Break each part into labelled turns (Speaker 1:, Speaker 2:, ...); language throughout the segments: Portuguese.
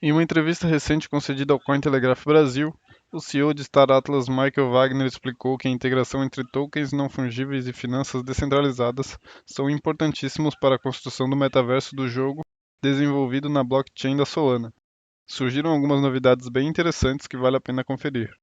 Speaker 1: Em uma entrevista recente concedida ao Cointelegraph Brasil, o CEO de Star Atlas, Michael Wagner, explicou que a integração entre tokens não fungíveis e finanças descentralizadas são importantíssimos para a construção do metaverso do jogo desenvolvido na blockchain da Solana. Surgiram algumas novidades bem interessantes que vale a pena conferir.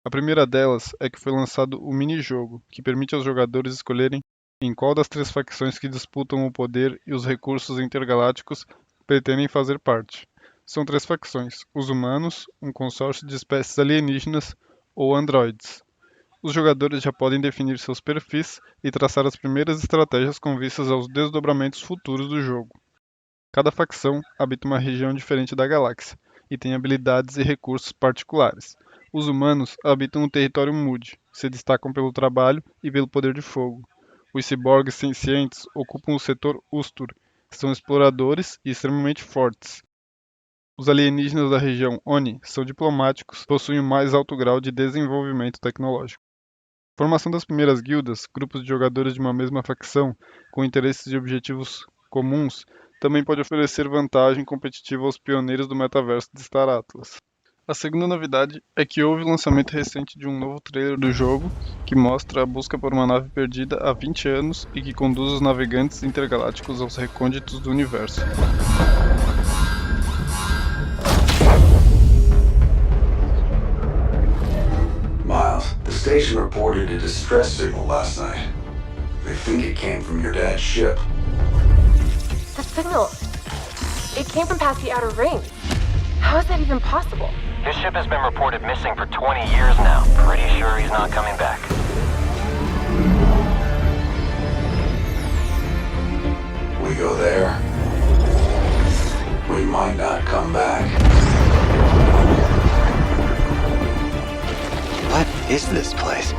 Speaker 1: A primeira delas é que foi lançado o mini-jogo, que permite aos jogadores escolherem em qual das três facções que disputam o poder e os recursos intergalácticos pretendem fazer parte. São três facções: os humanos, um consórcio de espécies alienígenas ou androides. Os jogadores já podem definir seus perfis e traçar as primeiras estratégias com vistas aos desdobramentos futuros do jogo. Cada facção habita uma região diferente da galáxia e tem habilidades e recursos particulares. Os humanos habitam o território Mood, se destacam pelo trabalho e pelo poder de fogo. Os ciborgues sencientes ocupam o setor Ustur, são exploradores e extremamente fortes. Os alienígenas da região Oni são diplomáticos e possuem o mais alto grau de desenvolvimento tecnológico. A formação das primeiras guildas, grupos de jogadores de uma mesma facção, com interesses e objetivos comuns, também pode oferecer vantagem competitiva aos pioneiros do metaverso de Star Atlas. A segunda novidade é que houve o lançamento recente de um novo trailer do jogo que mostra a busca por uma nave perdida há 20 anos e que conduz os navegantes intergalácticos aos recônditos do universo.
Speaker 2: Miles, the station reported a distress signal last night. They think it came from your dad's ship.
Speaker 3: The signal, it came from past the outer ring. How is that even possible?
Speaker 4: His ship has been reported missing for 20 years now. Pretty sure he's not coming back.
Speaker 2: We go there, we might not come back.
Speaker 5: What is this place?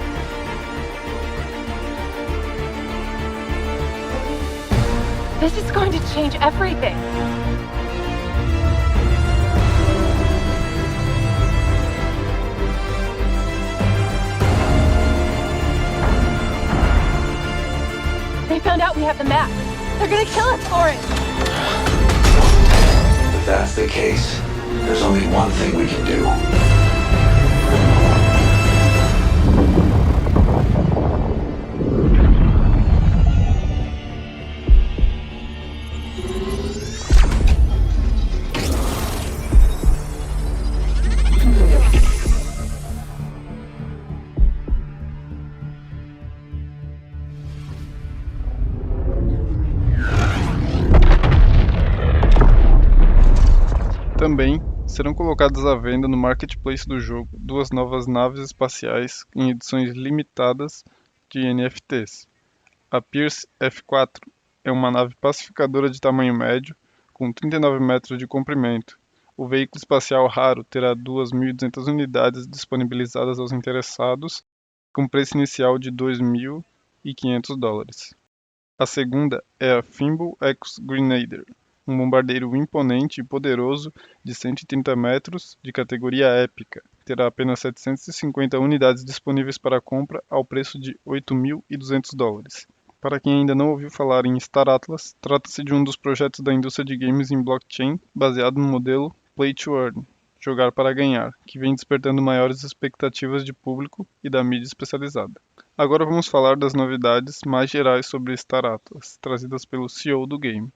Speaker 3: This is going to change everything. They found out we have the map. They're gonna kill us for it.
Speaker 2: If that's the case, there's only one thing we can do.
Speaker 1: Também serão colocadas à venda no marketplace do jogo duas novas naves espaciais em edições limitadas de NFTs. A Pierce F4 é uma nave pacificadora de tamanho médio, com 39 metros de comprimento. O veículo espacial raro terá 2.200 unidades disponibilizadas aos interessados, com preço inicial de $2.500. A segunda é a Fimble X Grenadier, um bombardeiro imponente e poderoso de 130 metros, de categoria épica. Terá apenas 750 unidades disponíveis para compra ao preço de $8.200. Para quem ainda não ouviu falar em Star Atlas, trata-se de um dos projetos da indústria de games em blockchain baseado no modelo Play to Earn, jogar para ganhar, que vem despertando maiores expectativas de público e da mídia especializada. Agora vamos falar das novidades mais gerais sobre Star Atlas, trazidas pelo CEO do game.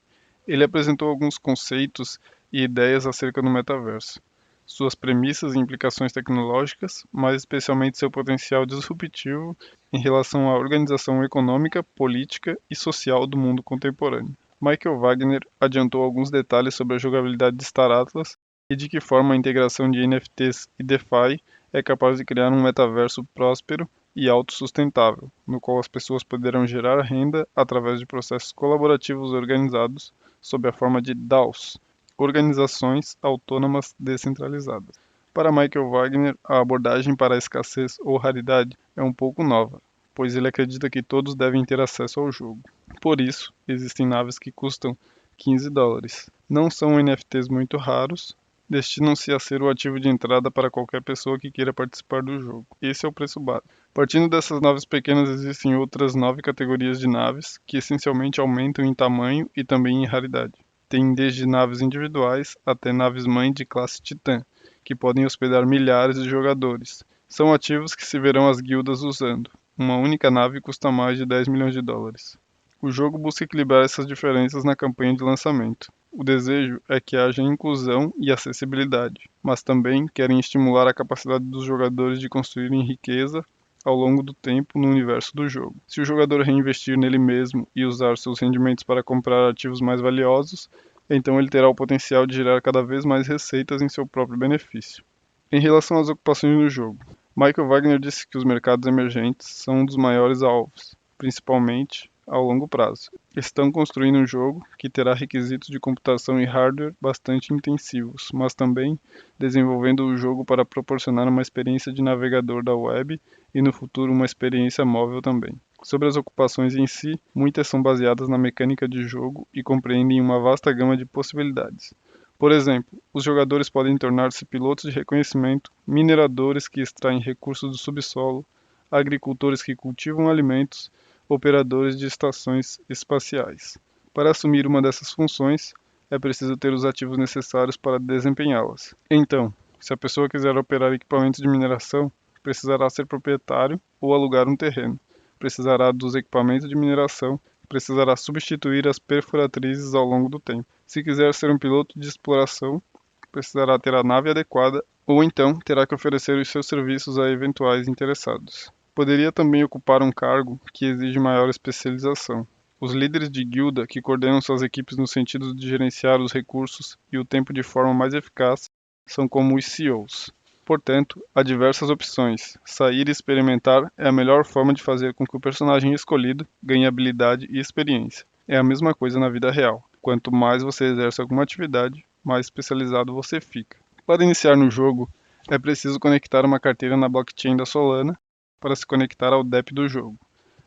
Speaker 1: Ele apresentou alguns conceitos e ideias acerca do metaverso, suas premissas e implicações tecnológicas, mas especialmente seu potencial disruptivo em relação à organização econômica, política e social do mundo contemporâneo. Michael Wagner adiantou alguns detalhes sobre a jogabilidade de Star Atlas e de que forma a integração de NFTs e DeFi é capaz de criar um metaverso próspero e autossustentável, no qual as pessoas poderão gerar renda através de processos colaborativos organizados sob a forma de DAOs, organizações autônomas descentralizadas. Para Michael Wagner, a abordagem para a escassez ou raridade é um pouco nova, pois ele acredita que todos devem ter acesso ao jogo. Por isso, existem naves que custam $15. Não são NFTs muito raros, destinam-se a ser o ativo de entrada para qualquer pessoa que queira participar do jogo. Esse é o preço básico. Partindo dessas naves pequenas, existem outras 9 categorias de naves, que essencialmente aumentam em tamanho e também em raridade. tem desde naves individuais até naves-mãe de classe Titã, que podem hospedar milhares de jogadores. São ativos que se verão as guildas usando. Uma única nave custa mais de 10 milhões de dólares. O jogo busca equilibrar essas diferenças na campanha de lançamento. O desejo é que haja inclusão e acessibilidade, mas também querem estimular a capacidade dos jogadores de construírem riqueza ao longo do tempo no universo do jogo. Se o jogador reinvestir nele mesmo e usar seus rendimentos para comprar ativos mais valiosos, então ele terá o potencial de gerar cada vez mais receitas em seu próprio benefício. Em relação às ocupações no jogo, Michael Wagner disse que os mercados emergentes são um dos maiores alvos, principalmente ao longo prazo. Estão construindo um jogo que terá requisitos de computação e hardware bastante intensivos, mas também desenvolvendo o jogo para proporcionar uma experiência de navegador da web e no futuro uma experiência móvel também. Sobre as ocupações em si, muitas são baseadas na mecânica de jogo e compreendem uma vasta gama de possibilidades. Por exemplo, os jogadores podem tornar-se pilotos de reconhecimento, mineradores que extraem recursos do subsolo, agricultores que cultivam alimentos, operadores de estações espaciais. Para assumir uma dessas funções, é preciso ter os ativos necessários para desempenhá-las. Então, se a pessoa quiser operar equipamentos de mineração, precisará ser proprietário ou alugar um terreno. Precisará dos equipamentos de mineração, precisará substituir as perfuratrizes ao longo do tempo. Se quiser ser um piloto de exploração, precisará ter a nave adequada ou então terá que oferecer os seus serviços a eventuais interessados. Poderia também ocupar um cargo que exige maior especialização. Os líderes de guilda que coordenam suas equipes no sentido de gerenciar os recursos e o tempo de forma mais eficaz são como os CEOs. Portanto, há diversas opções. Sair e experimentar é a melhor forma de fazer com que o personagem escolhido ganhe habilidade e experiência. É a mesma coisa na vida real. Quanto mais você exerce alguma atividade, mais especializado você fica. Para iniciar no jogo, é preciso conectar uma carteira na blockchain da Solana para se conectar ao DEP do jogo.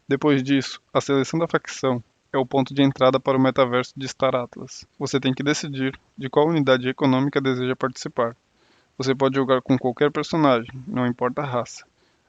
Speaker 1: Depois disso, a seleção da facção é o ponto de entrada para o metaverso de Star Atlas. Você tem que decidir de qual unidade econômica deseja participar. Você pode jogar com qualquer personagem, não importa a raça.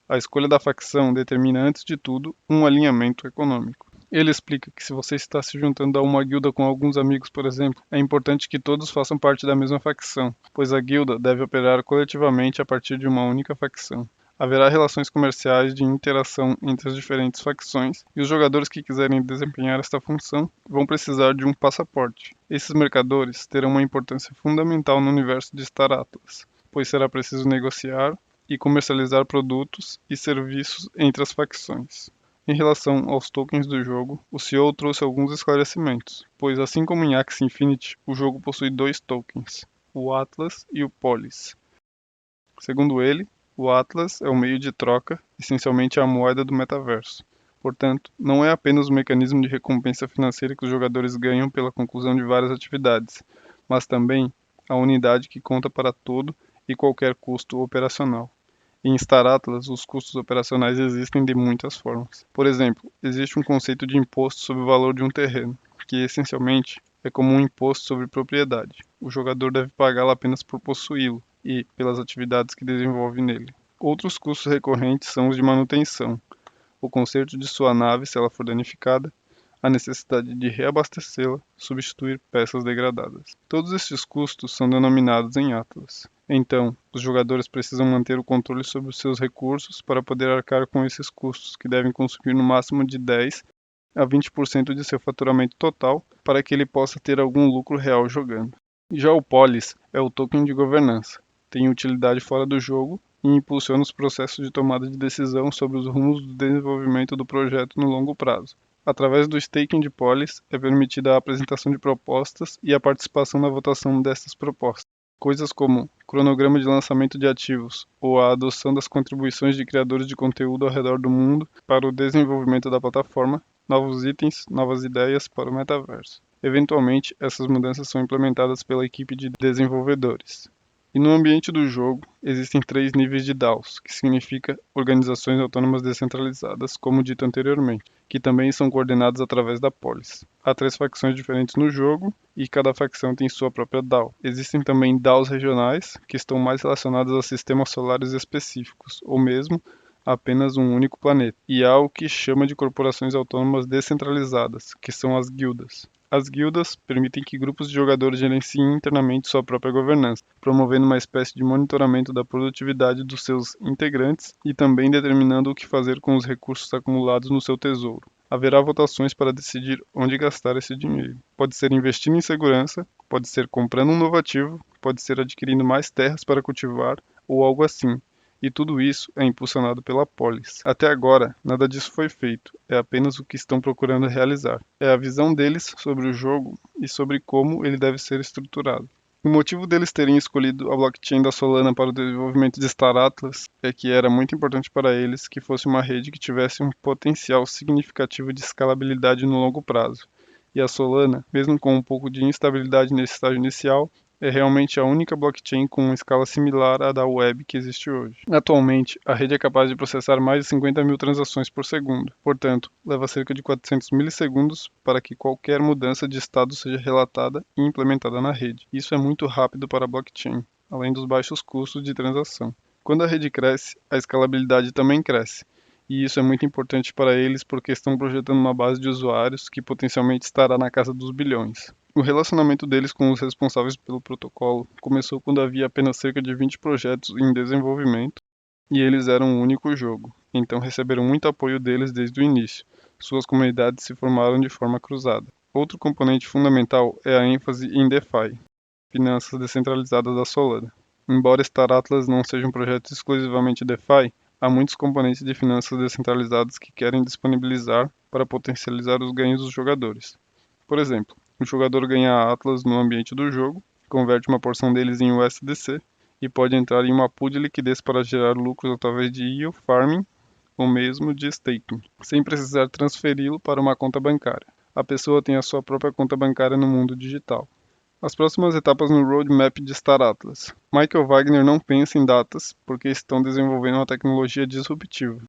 Speaker 1: A escolha da facção determina antes de tudo um alinhamento econômico. Ele explica que se você está se juntando a uma guilda com alguns amigos, por exemplo, é importante que todos façam parte da mesma facção, pois a guilda deve operar coletivamente a partir de uma única facção. Haverá relações comerciais de interação entre as diferentes facções, e os jogadores que quiserem desempenhar esta função vão precisar de um passaporte. Esses mercadores terão uma importância fundamental no universo de Star Atlas, pois será preciso negociar e comercializar produtos e serviços entre as facções. Em relação aos tokens do jogo, o CEO trouxe alguns esclarecimentos, pois assim como em Axie Infinity, o jogo possui dois tokens, o Atlas e o Polis. Segundo ele, o Atlas é o meio de troca, essencialmente a moeda do metaverso. Portanto, não é apenas o mecanismo de recompensa financeira que os jogadores ganham pela conclusão de várias atividades, mas também a unidade que conta para todo e qualquer custo operacional. Em Star Atlas, os custos operacionais existem de muitas formas. Por exemplo, existe um conceito de imposto sobre o valor de um terreno, que essencialmente é como um imposto sobre propriedade. O jogador deve pagá-lo apenas por possuí-lo e pelas atividades que desenvolve nele. Outros custos recorrentes são os de manutenção, o conserto de sua nave se ela for danificada, a necessidade de reabastecê-la, substituir peças degradadas. Todos estes custos são denominados em Atlas. Então, os jogadores precisam manter o controle sobre os seus recursos para poder arcar com esses custos, que devem consumir no máximo de 10 a 20% de seu faturamento total, para que ele possa ter algum lucro real jogando. Já o Polis é o token de governança. Tem utilidade fora do jogo e impulsiona os processos de tomada de decisão sobre os rumos do desenvolvimento do projeto no longo prazo. Através do staking de Polis, é permitida a apresentação de propostas e a participação na votação dessas propostas. Coisas como cronograma de lançamento de ativos ou a adoção das contribuições de criadores de conteúdo ao redor do mundo para o desenvolvimento da plataforma, novos itens, novas ideias para o metaverso. Eventualmente, essas mudanças são implementadas pela equipe de desenvolvedores. E no ambiente do jogo, existem 3 níveis de DAOs, que significa Organizações Autônomas Descentralizadas, como dito anteriormente, que também são coordenadas através da Polis. Há 3 facções diferentes no jogo, e cada facção tem sua própria DAO. Existem também DAOs regionais, que estão mais relacionadas a sistemas solares específicos, ou mesmo apenas um único planeta. E há o que chama de corporações autônomas descentralizadas, que são as guildas. As guildas permitem que grupos de jogadores gerenciem internamente sua própria governança, promovendo uma espécie de monitoramento da produtividade dos seus integrantes e também determinando o que fazer com os recursos acumulados no seu tesouro. Haverá votações para decidir onde gastar esse dinheiro. Pode ser investindo em segurança, pode ser comprando um novo ativo, pode ser adquirindo mais terras para cultivar ou algo assim. E tudo isso é impulsionado pela Polis. Até agora, nada disso foi feito, é apenas o que estão procurando realizar. É a visão deles sobre o jogo e sobre como ele deve ser estruturado. O motivo deles terem escolhido a blockchain da Solana para o desenvolvimento de Star Atlas é que era muito importante para eles que fosse uma rede que tivesse um potencial significativo de escalabilidade no longo prazo. E a Solana, mesmo com um pouco de instabilidade nesse estágio inicial, é realmente a única blockchain com uma escala similar à da web que existe hoje. Atualmente, a rede é capaz de processar mais de 50 mil transações por segundo. Portanto, leva cerca de 400 milissegundos para que qualquer mudança de estado seja relatada e implementada na rede. Isso é muito rápido para a blockchain, além dos baixos custos de transação. Quando a rede cresce, a escalabilidade também cresce. E isso é muito importante para eles porque estão projetando uma base de usuários que potencialmente estará na casa dos bilhões. O relacionamento deles com os responsáveis pelo protocolo começou quando havia apenas cerca de 20 projetos em desenvolvimento e eles eram um único jogo, então receberam muito apoio deles desde o início. Suas comunidades se formaram de forma cruzada. Outro componente fundamental é a ênfase em DeFi, finanças descentralizadas da Solana. Embora Star Atlas não seja um projeto exclusivamente DeFi, há muitos componentes de finanças descentralizadas que querem disponibilizar para potencializar os ganhos dos jogadores. Por exemplo, o jogador ganha Atlas no ambiente do jogo, converte uma porção deles em USDC e pode entrar em uma pool de liquidez para gerar lucros através de yield farming ou mesmo de staking, sem precisar transferi-lo para uma conta bancária. A pessoa tem a sua própria conta bancária no mundo digital. As próximas etapas no roadmap de Star Atlas. Michael Wagner não pensa em datas porque estão desenvolvendo uma tecnologia disruptiva.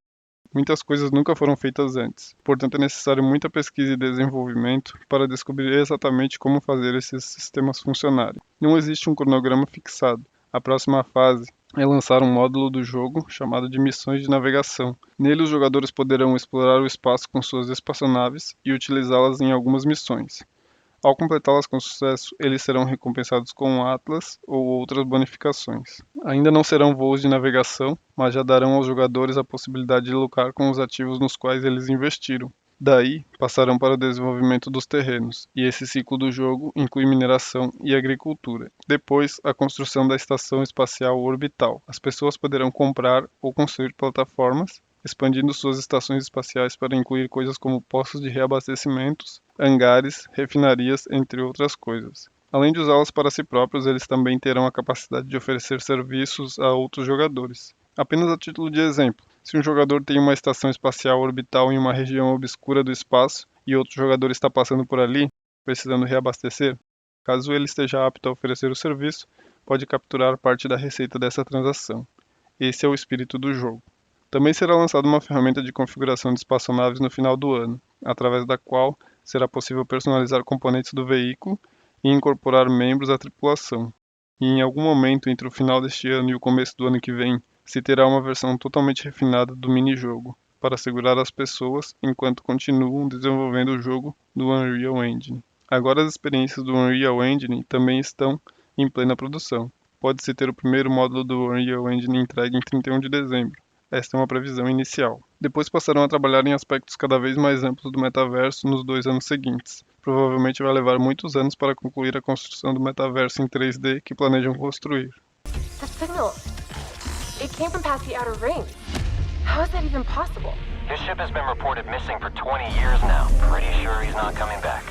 Speaker 1: Muitas coisas nunca foram feitas antes, portanto é necessário muita pesquisa e desenvolvimento para descobrir exatamente como fazer esses sistemas funcionarem. Não existe um cronograma fixado. A próxima fase é lançar um módulo do jogo chamado de Missões de Navegação. Nele os jogadores poderão explorar o espaço com suas espaçonaves e utilizá-las em algumas missões. Ao completá-las com sucesso, eles serão recompensados com um Atlas ou outras bonificações. Ainda não serão voos de navegação, mas já darão aos jogadores a possibilidade de lucrar com os ativos nos quais eles investiram. Daí, passarão para o desenvolvimento dos terrenos, e esse ciclo do jogo inclui mineração e agricultura. Depois, a construção da estação espacial orbital. As pessoas poderão comprar ou construir plataformas, expandindo suas estações espaciais para incluir coisas como postos de reabastecimentos, hangares, refinarias, entre outras coisas. Além de usá-las para si próprios, eles também terão a capacidade de oferecer serviços a outros jogadores. Apenas a título de exemplo, se um jogador tem uma estação espacial orbital em uma região obscura do espaço e outro jogador está passando por ali, precisando reabastecer, caso ele esteja apto a oferecer o serviço, pode capturar parte da receita dessa transação. Esse é o espírito do jogo. Também será lançada uma ferramenta de configuração de espaçonaves no final do ano, através da qual será possível personalizar componentes do veículo e incorporar membros à tripulação. E em algum momento entre o final deste ano e o começo do ano que vem, se terá uma versão totalmente refinada do minijogo, para segurar as pessoas enquanto continuam desenvolvendo o jogo do Unreal Engine. Agora as experiências do Unreal Engine também estão em plena produção. Pode-se ter o primeiro módulo do Unreal Engine entregue em 31 de dezembro. Esta é uma previsão inicial. Depois passarão a trabalhar em aspectos cada vez mais amplos do metaverso nos 2 anos seguintes. Provavelmente vai levar muitos anos para concluir a construção do metaverso em 3D que planejam construir.
Speaker 3: The signal. It came from past the outer ring. How is that even possible?
Speaker 4: His ship has been reported missing for 20 years now. Pretty sure he's not coming back.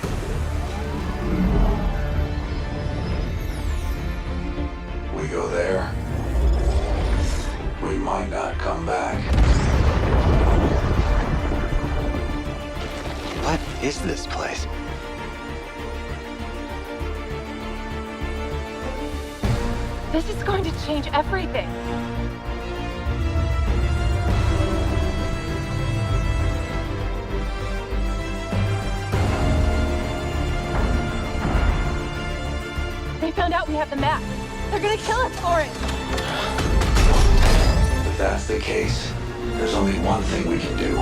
Speaker 2: We go there, we might not come back.
Speaker 5: What is this place?
Speaker 3: This is going to change everything. They found out we have the map. They're gonna kill us for it.
Speaker 2: If that's the case, there's only one thing we can do.